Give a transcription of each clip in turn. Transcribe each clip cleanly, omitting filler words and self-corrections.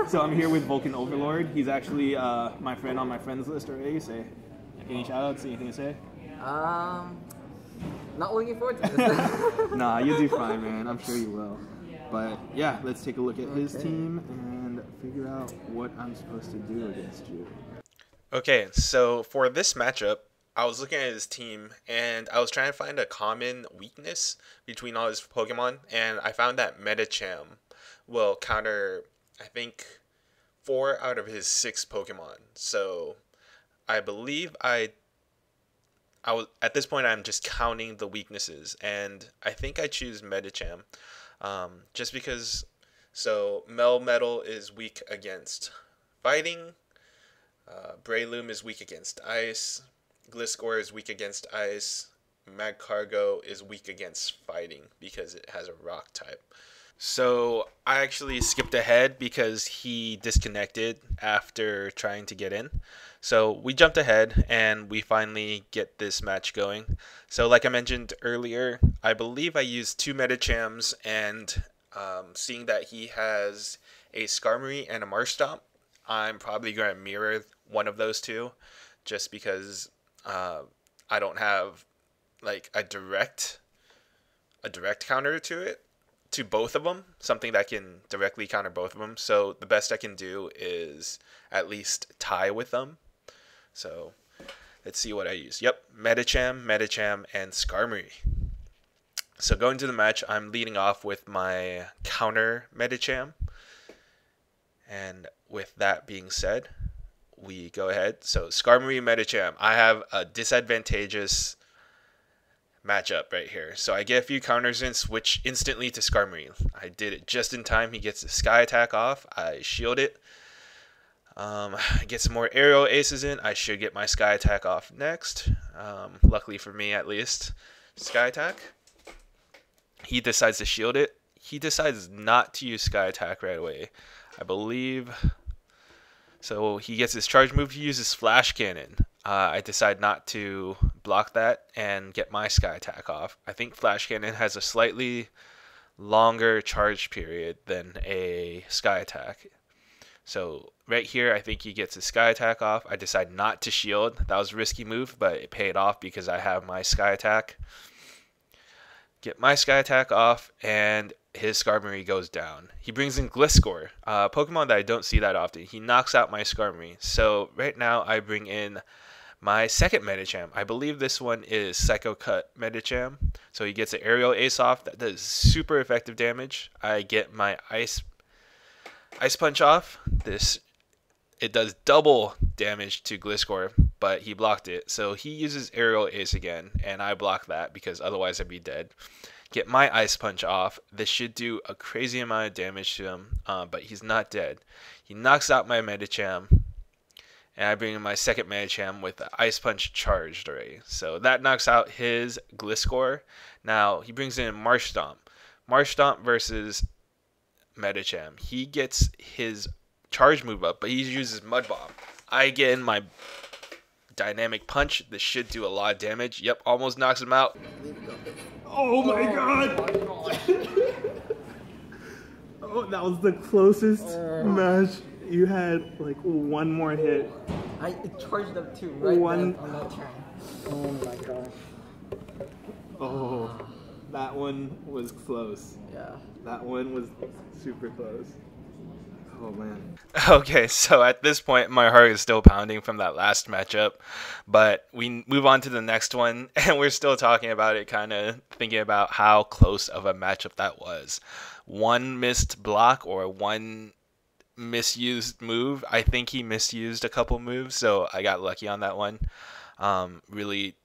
So I'm here with Vulcan Overlord. He's actually my friend on my friends list already. Say, any shoutouts? Anything to say? Not looking forward to this. Nah, you'll do fine, man. I'm sure you will. But yeah, let's take a look at his team and figure out what I'm supposed to do against you. Okay, so for this matchup, I was looking at his team and I was trying to find a common weakness between all his Pokemon, and I found that Medicham will counter, I think, 4 out of his 6 Pokemon. So I believe I was at this point I'm just counting the weaknesses, and I think I choose Medicham, just because. So Melmetal is weak against fighting. Breloom is weak against ice. Gliscor is weak against ice. Magcargo is weak against fighting because it has a rock type. So I actually skipped ahead because he disconnected after trying to get in. So we jumped ahead and we finally get this match going. So like I mentioned earlier, I believe I used 2 Medichams, and seeing that he has a Skarmory and a Marshtomp, I'm probably going to mirror one of those two, just because I don't have like a direct counter to both of them, something that can directly counter both of them. So the best I can do is at least tie with them. So let's see what I use. Yep, Medicham, and Skarmory. So going to the match, I'm leading off with my counter Medicham. And with that being said, we go ahead. So Skarmory, Medicham. I have a disadvantageous matchup right here. So I get a few counters in, switch instantly to Skarmory. I did it just in time. He gets the Sky Attack off. I shield it. Get some more aerial aces in. I should get my Sky Attack off next. Luckily for me, at least. Sky Attack. He decides to shield it. He decides not to use Sky Attack right away, I believe. So he gets his charge move. He uses Flash Cannon. I decide not to block that and get my Sky Attack off. I think Flash Cannon has a slightly longer charge period than a Sky Attack. So right here, I think he gets his Sky Attack off. I decide not to shield. That was a risky move, but it paid off because I have my Sky Attack. Get my Sky Attack off, and his Skarmory goes down. He brings in Gliscor, a Pokemon that I don't see that often. He knocks out my Skarmory. So right now I bring in my second Medicham. I believe this one is Psycho Cut Medicham. So he gets an aerial ace off that does super effective damage. I get my Ice Punch off. It does double damage to Gliscor, but he blocked it. So he uses aerial ace again, and I block that because otherwise I'd be dead. Get my Ice Punch off. This should do a crazy amount of damage to him, but he's not dead. He knocks out my Medicham, and I bring in my second Medicham with the Ice Punch charged already. So that knocks out his Gliscor. Now he brings in Marshtomp. Marshtomp versus Medicham. He gets his charge move up, but he uses Mud Bomb. I get in my Dynamic Punch. This should do a lot of damage. Yep, almost knocks him out. Oh my god! Oh, that was the closest match. You had like one more hit. I charged up too right on that turn. Oh my gosh. Oh, that one was close. Yeah. That one was super close. Oh man. Okay, so at this point, my heart is still pounding from that last matchup, but we move on to the next one, and we're still talking about it, kind of thinking about how close of a matchup that was. One missed block or one misused move. I think he misused a couple moves, so I got lucky on that one. Really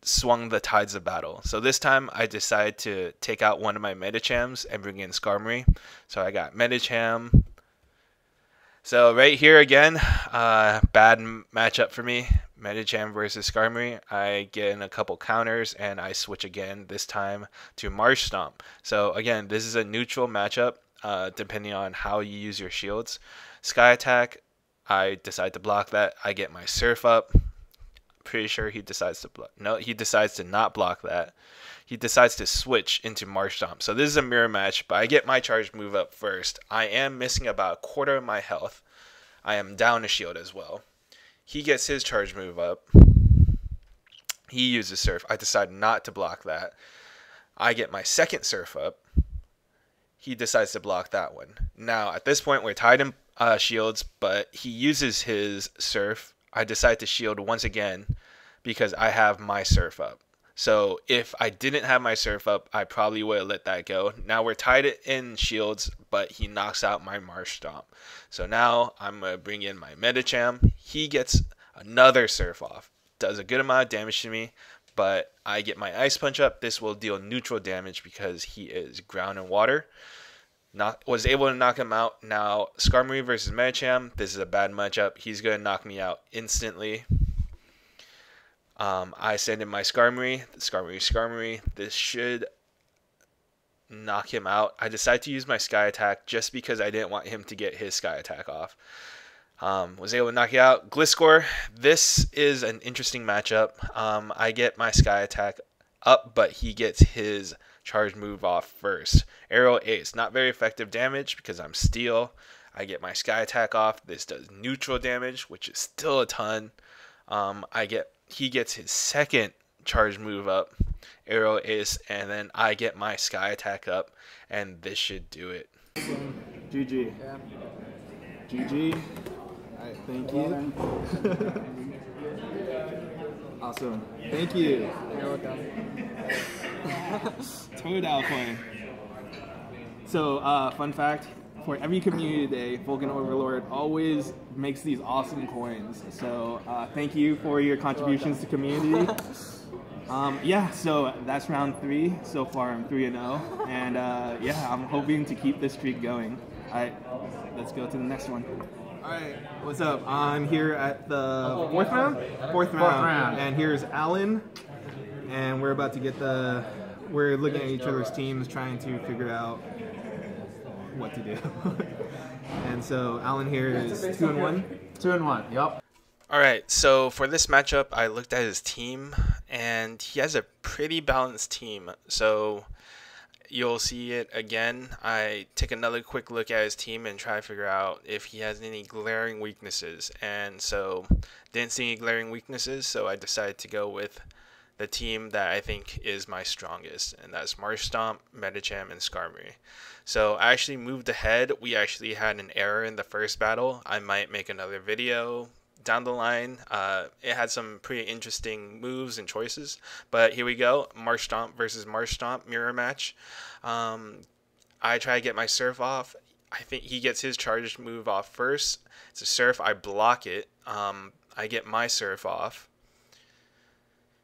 swung the tides of battle. So this time I decided to take out one of my Medichams and bring in Skarmory. So I got Medicham. So right here again, bad matchup for me. Medicham versus Skarmory. I get in a couple counters and I switch again, this time to Marshtomp. So again, this is a neutral matchup depending on how you use your shields. Sky Attack, I decide to block that. I get my Surf up. Pretty sure he decides to block. No, he decides to not block that. He decides to switch into Marsh Stomp. So this is a mirror match, but I get my charge move up first. I am missing about a quarter of my health. I am down a shield as well. He gets his charge move up. He uses Surf. I decide not to block that. I get my second Surf up. He decides to block that one. Now, at this point, we're tied in shields, but he uses his Surf. I decide to shield once again because I have my Surf up. So if I didn't have my Surf up, I probably would have let that go. Now we're tied in shields, but he knocks out my Marsh Stomp. So now I'm going to bring in my Medicham. He gets another Surf off. Does a good amount of damage to me, but I get my Ice Punch up. This will deal neutral damage because he is ground and water. Was able to knock him out. Now Skarmory versus Medicham. This is a bad matchup. He's going to knock me out instantly. I send in my Skarmory. Skarmory. This should knock him out. I decide to use my Sky Attack just because I didn't want him to get his Sky Attack off. Was able to knock you out. Gliscor. This is an interesting matchup. I get my Sky Attack up, but he gets his charge move off first. Aerial Ace. Not very effective damage because I'm Steel. I get my Sky Attack off. This does neutral damage, which is still a ton. He gets his second charge move up, Aerial Ace, and then I get my Sky Attack up, and this should do it. GG. Yeah. GG. Alright, thank you. Awesome. Thank you. You're welcome. Toad coin. So, fun fact, for every community day, Vulcan Overlord always makes these awesome coins. So, thank you for your contributions to community. Yeah, so that's round 3. So far, I'm 3-0. And yeah, I'm hoping to keep this streak going. Alright, let's go to the next one. Alright, what's up? I'm here at the fourth round? Fourth round. And here's Alan. And we're about to get we're looking at each other's teams, trying to figure out what to do. And so Alan here is 2-1. 2-1, yep. Alright, so for this matchup, I looked at his team, and he has a pretty balanced team. So you'll see it again. I take another quick look at his team and try to figure out if he has any glaring weaknesses. And so didn't see any glaring weaknesses, so I decided to go with the team that I think is my strongest, and that's Marsh Stomp, Medicham, and Skarmory. So I actually moved ahead. We actually had an error in the first battle. I might make another video down the line. It had some pretty interesting moves and choices, but here we go. Marsh Stomp versus Marsh Stomp mirror match. I try to get my Surf off. I think he gets his charge move off first. It's a Surf. I block it. I get my Surf off.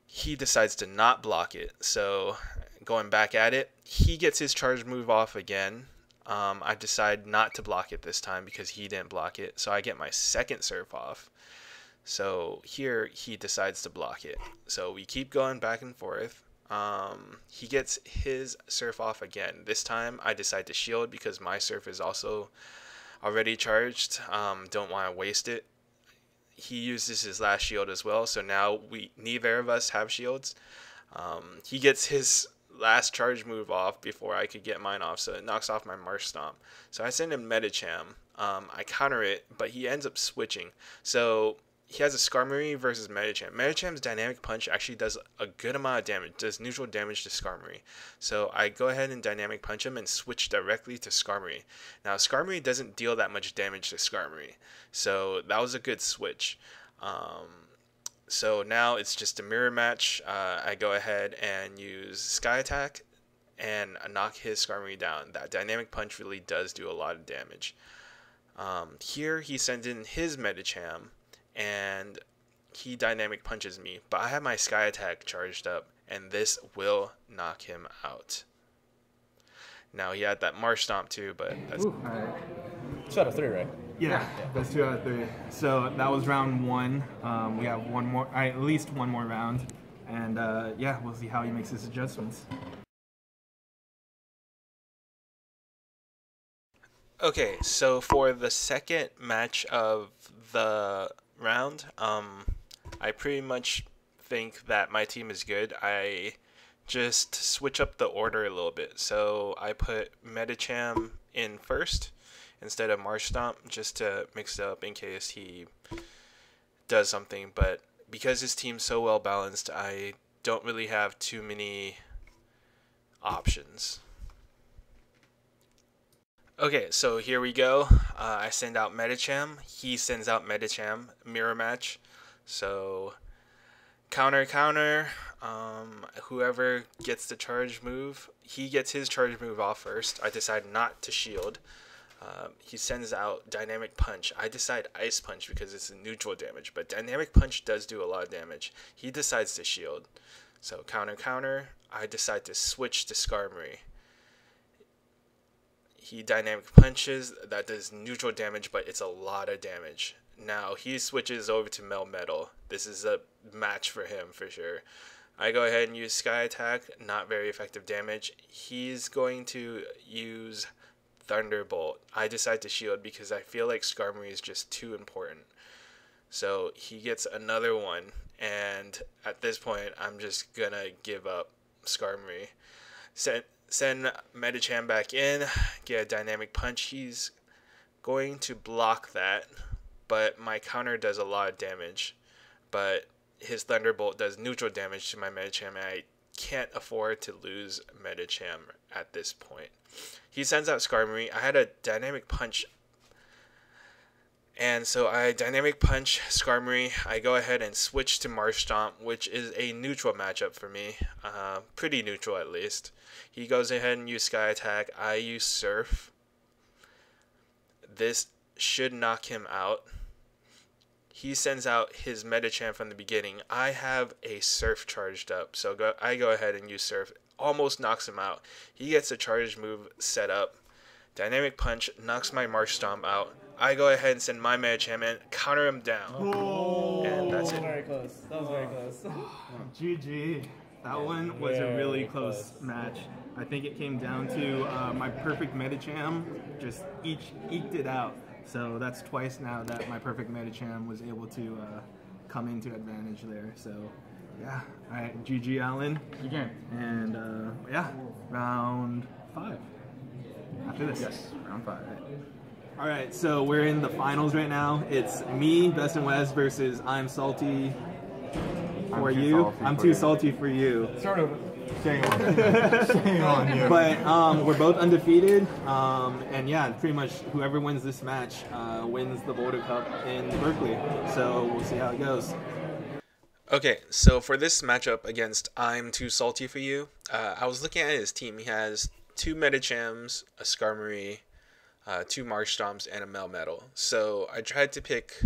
He decides to not block it, so going back at it, he gets his charge move off again. I decide not to block it this time because he didn't block it, so I get my second Surf off. So here he decides to block it, so we keep going back and forth. He gets his Surf off again. This time I decide to shield because my Surf is also already charged. Don't want to waste it. He uses his last shield as well, so now neither of us have shields. He gets his last charge move off before I could get mine off, so it knocks off my Marsh Stomp. So I send him Medicham. I counter it, but he ends up switching. So he has a Skarmory versus Medicham. Medicham's Dynamic Punch actually does a good amount of damage, does neutral damage to Skarmory. So I go ahead and Dynamic Punch him and switch directly to Skarmory. Now Skarmory doesn't deal that much damage to Skarmory, so that was a good switch. So now it's just a mirror match. I go ahead and use Sky Attack and knock his Skarmory down. That Dynamic Punch really does do a lot of damage. Here he sends in his Medicham, and he Dynamic Punches me, but I have my Sky Attack charged up, and this will knock him out. Now he had that Marsh Stomp too, but that's... Ooh, all right. 2 out of 3, right? Yeah, that's 2 out of 3. So that was round 1. We have one more, at least one more round, and yeah, we'll see how he makes his adjustments. Okay, so for the second match of the round, I pretty much think that my team is good. I just switch up the order a little bit. So I put Medicham in first instead of Marshtomp just to mix it up in case he does something. But because his team's so well balanced, I don't really have too many options. Okay, so here we go. I send out Medicham. He sends out Medicham. Mirror match. So counter. Whoever gets the charge move, he gets his charge move off first. I decide not to shield. He sends out Dynamic Punch. I decide Ice Punch because it's a neutral damage, but Dynamic Punch does do a lot of damage. He decides to shield. So counter. I decide to switch to Skarmory. He Dynamic Punches. That does neutral damage, but it's a lot of damage. Now he switches over to Melmetal. This is a match for him for sure. I go ahead and use Sky Attack. Not very effective damage. He's going to use Thunderbolt. I decide to shield because I feel like Skarmory is just too important. So he gets another one, and at this point I'm just gonna give up Skarmory. Send Medicham back in, get a Dynamic Punch. He's going to block that, but my counter does a lot of damage. But his Thunderbolt does neutral damage to my Medicham, and I can't afford to lose Medicham at this point. He sends out Skarmory. I had a Dynamic Punch, and so I Dynamic Punch Skarmory. I go ahead and switch to Marshtomp, which is a neutral matchup for me. Pretty neutral at least. He goes ahead and use Sky Attack. I use Surf. This should knock him out. He sends out his Medicham from the beginning. I have a Surf charged up, so I go ahead and use Surf. Almost knocks him out. He gets a charge move set up. Dynamic Punch knocks my Marshtomp out. I go ahead and send my Medicham and counter him down. Oh, and that's it. Very close. That was very close. GG. That one was a really close match. I think it came down to my perfect Medicham just eked it out. So that's twice now that my perfect Medicham was able to come into advantage there. So yeah, all right, GG Alan. GG. And yeah, round 5. After this. Yes, round 5. All right, so we're in the finals right now. It's me, Best and West, versus I'm Salty for you. I'm too salty for you. Sort of. Shame on you. But we're both undefeated, and yeah, pretty much whoever wins this match wins the Boulder Cup in Berkeley. So we'll see how it goes. Okay, so for this matchup against I'm Too Salty For You, I was looking at his team. He has 2 Medichams, a Skarmory, 2 Marshtomps, and a Melmetal. So I tried to pick...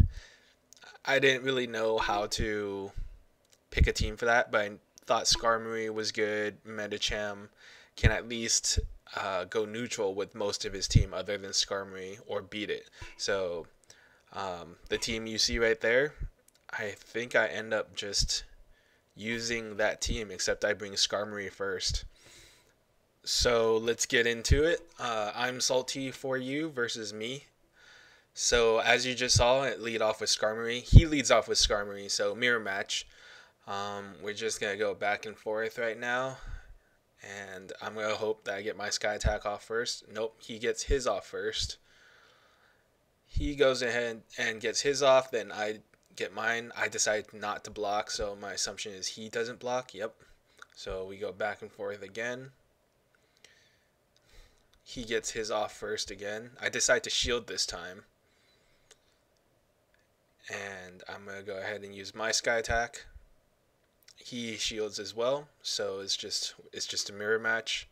I didn't really know how to pick a team for that, but I thought Skarmory was good. Medicham can at least go neutral with most of his team other than Skarmory or beat it. So the team you see right there, I think I end up just using that team, except I bring Skarmory first. So let's get into it. I'm Salty For You versus me. So as you just saw, it lead off with Skarmory. He leads off with Skarmory, so mirror match. We're just going to go back and forth right now. And I'm going to hope that I get my Sky Attack off first. Nope, he gets his off first. He goes ahead and gets his off, then I get mine. I decide not to block, so my assumption is he doesn't block. Yep. So we go back and forth again. He gets his off first again. I decide to shield this time. And I'm going to go ahead and use my Sky Attack. He shields as well, so it's just a mirror match.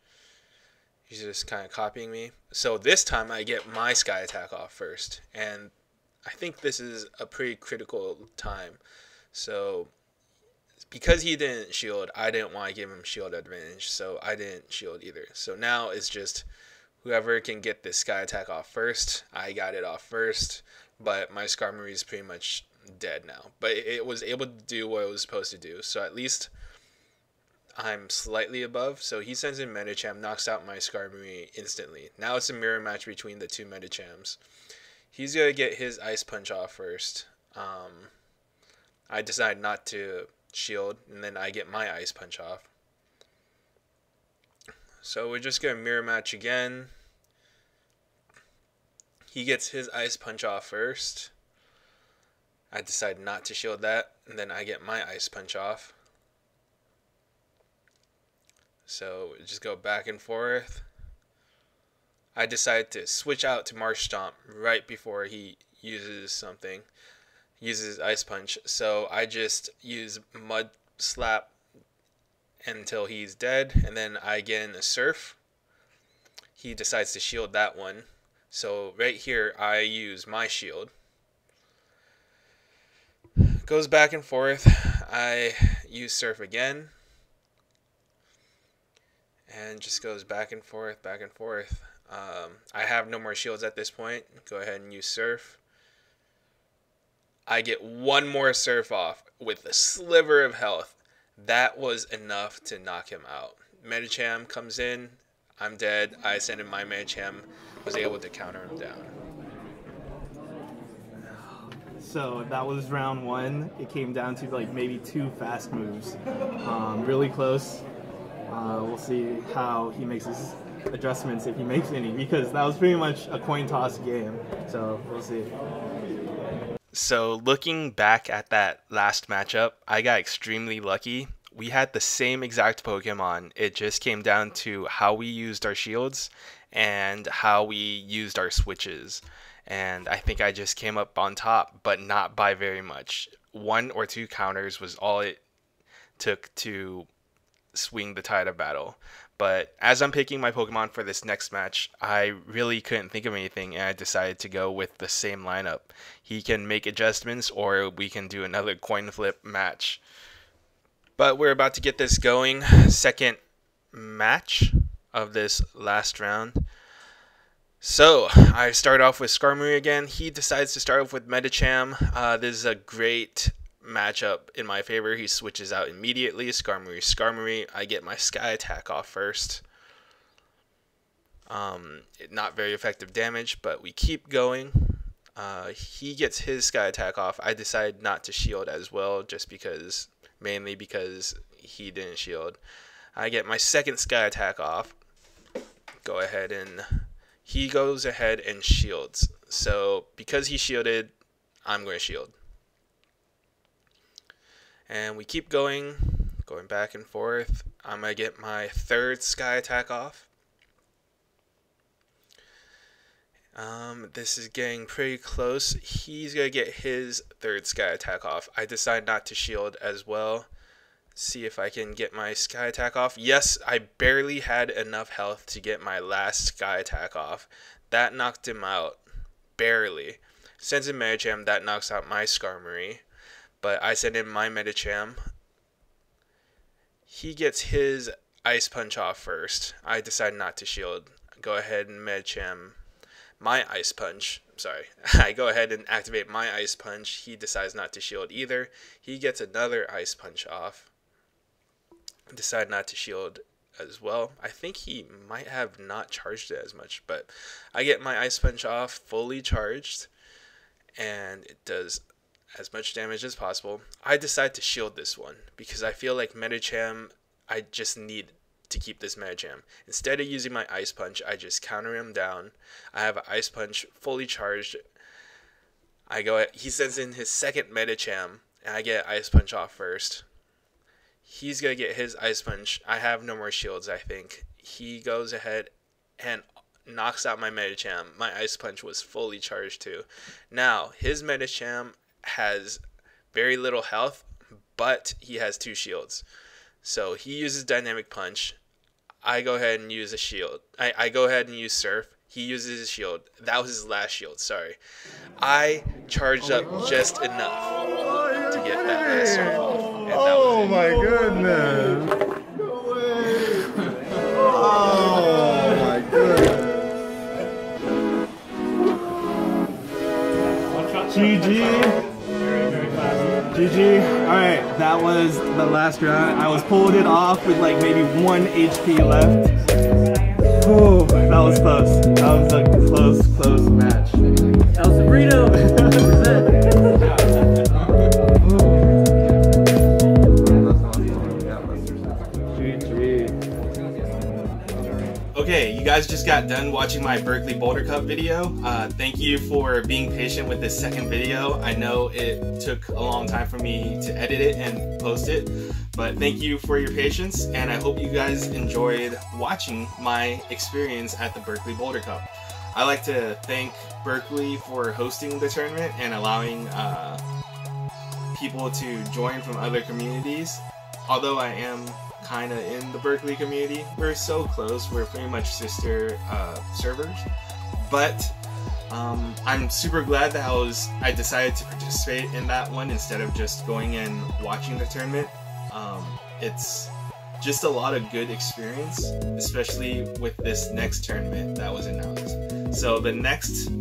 He's just kind of copying me. So this time I get my Sky Attack off first, and I think this is a pretty critical time. So because he didn't shield, I didn't want to give him shield advantage, so I didn't shield either. So now it's just whoever can get this Sky Attack off first. I got it off first, but my Skarmory is pretty much dead now. But it was able to do what it was supposed to do, so at least I'm slightly above. So he sends in Medicham, knocks out my Skarmory instantly. Now it's a mirror match between the 2 Medichams. He's going to get his Ice Punch off first. I decide not to shield, and then I get my ice punch off. So we're just going to mirror match again. He gets his ice punch off first. I decide not to shield that, and then I get my ice punch off. So we just go back and forth. I decide to switch out to Marsh Stomp right before he uses something. Uses Ice Punch. So I just use Mud Slap until he's dead, and then I get in a Surf. He decides to shield that one. So right here I use my shield. Goes back and forth. I use Surf again. And just goes back and forth, back and forth. I have no more shields at this point. Go ahead and use Surf. I get one more Surf off with a sliver of health. That was enough to knock him out. Medicham comes in. I'm dead. I send in my Medicham. Was able to counter him down. So that was round 1. It came down to like maybe 2 fast moves. Really close. We'll see how he makes his adjustments, if he makes any, because that was pretty much a coin toss game. So we'll see. So looking back at that last matchup, I got extremely lucky. We had the same exact Pokemon. It just came down to how we used our shields and how we used our switches. And I think I just came up on top, but not by very much. 1 or 2 counters was all it took to swing the tide of battle. But as I'm picking my Pokemon for this next match, I really couldn't think of anything, and I decided to go with the same lineup. He can make adjustments, or we can do another coin flip match. But we're about to get this going. Second match of this last round. So I start off with Skarmory again. He decides to start off with Medicham. This is a great matchup in my favor. He switches out immediately. Skarmory. I get my Sky Attack off first. Not very effective damage, but we keep going. He gets his Sky Attack off. I decide not to shield as well, just because, mainly because he didn't shield. I get my second Sky Attack off. Go ahead and he goes ahead and shields. So because he shielded, I'm going to shield. And we keep going back and forth. I'm going to get my third Sky Attack off. This is getting pretty close. He's going to get his third Sky Attack off. I decide not to shield as well. See if I can get my Sky Attack off. Yes, I barely had enough health to get my last Sky Attack off. That knocked him out. Barely. Sends in Medicham. That knocks out my Skarmory. But I send in my Medicham. He gets his Ice Punch off first. I decide not to shield. Go ahead and Medicham my Ice Punch. Sorry. I go ahead and activate my Ice Punch. He decides not to shield either. He gets another Ice Punch off. Decide not to shield as well. I think he might have not charged it as much, but I get my Ice Punch off fully charged, and it does as much damage as possible. I decide to shield this one because I feel like Medicham, I just need to keep this Medicham. Instead of using my Ice Punch, I just counter him down. I have an Ice Punch fully charged. He sends in his second Medicham, and I get Ice Punch off first. He's going to get his Ice Punch. I have no more shields, I think. He goes ahead and knocks out my Medicham. My Ice Punch was fully charged too. Now, his Medicham has very little health, but he has 2 shields. So he uses Dynamic Punch. I go ahead and use a shield. I go ahead and use Surf. He uses his shield. That was his last shield, sorry. I charged up just enough to get that last Surf off. Oh my goodness. No way. Oh my goodness. GG. GG. Alright, that was the last round. I was pulling it off with like maybe 1 HP left. Oh, that was close. That was a close match. El Sabrino. Okay, you guys just got done watching my Berkeley Boulder Cup video. Thank you for being patient with this second video. I know it took a long time for me to edit it and post it, but thank you for your patience, and I hope you guys enjoyed watching my experience at the Berkeley Boulder Cup. I like to thank Berkeley for hosting the tournament and allowing people to join from other communities. Although I am kind of in the Berkeley community, we're so close, we're pretty much sister servers, but I'm super glad that I decided to participate in that one instead of just going and watching the tournament. It's just a lot of good experience, especially with this next tournament that was announced. So the next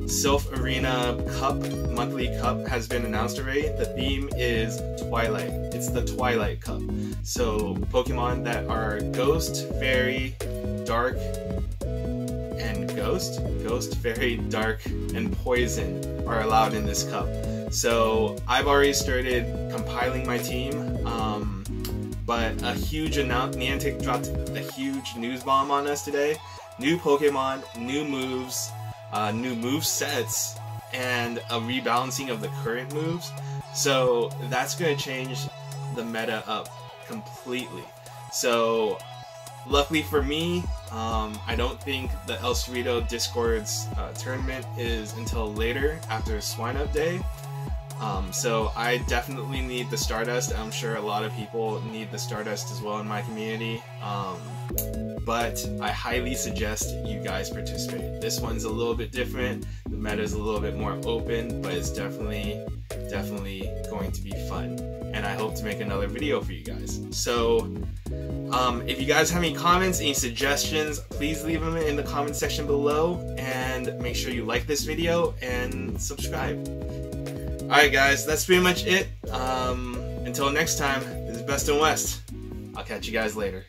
Self Arena Cup, monthly cup, has been announced already. The theme is Twilight. It's the Twilight Cup. So Pokemon that are Ghost, Fairy, Dark, and Ghost, Fairy, Dark, and Poison are allowed in this cup. So I've already started compiling my team, but a huge Niantic dropped a huge news bomb on us today. New Pokemon, new moves, new move sets, and a rebalancing of the current moves. So that's going to change the meta up completely. So luckily for me, I don't think the El Cerrito Discord's tournament is until later after Swine Up Day. So I definitely need the Stardust. I'm sure a lot of people need the Stardust as well in my community. But I highly suggest you guys participate. This one's a little bit different. The meta is a little bit more open, but it's definitely going to be fun. And I hope to make another video for you guys. So if you guys have any comments, any suggestions, please leave them in the comment section below, and make sure you like this video and subscribe. Alright guys, that's pretty much it. Until next time, this is Best in West. I'll catch you guys later.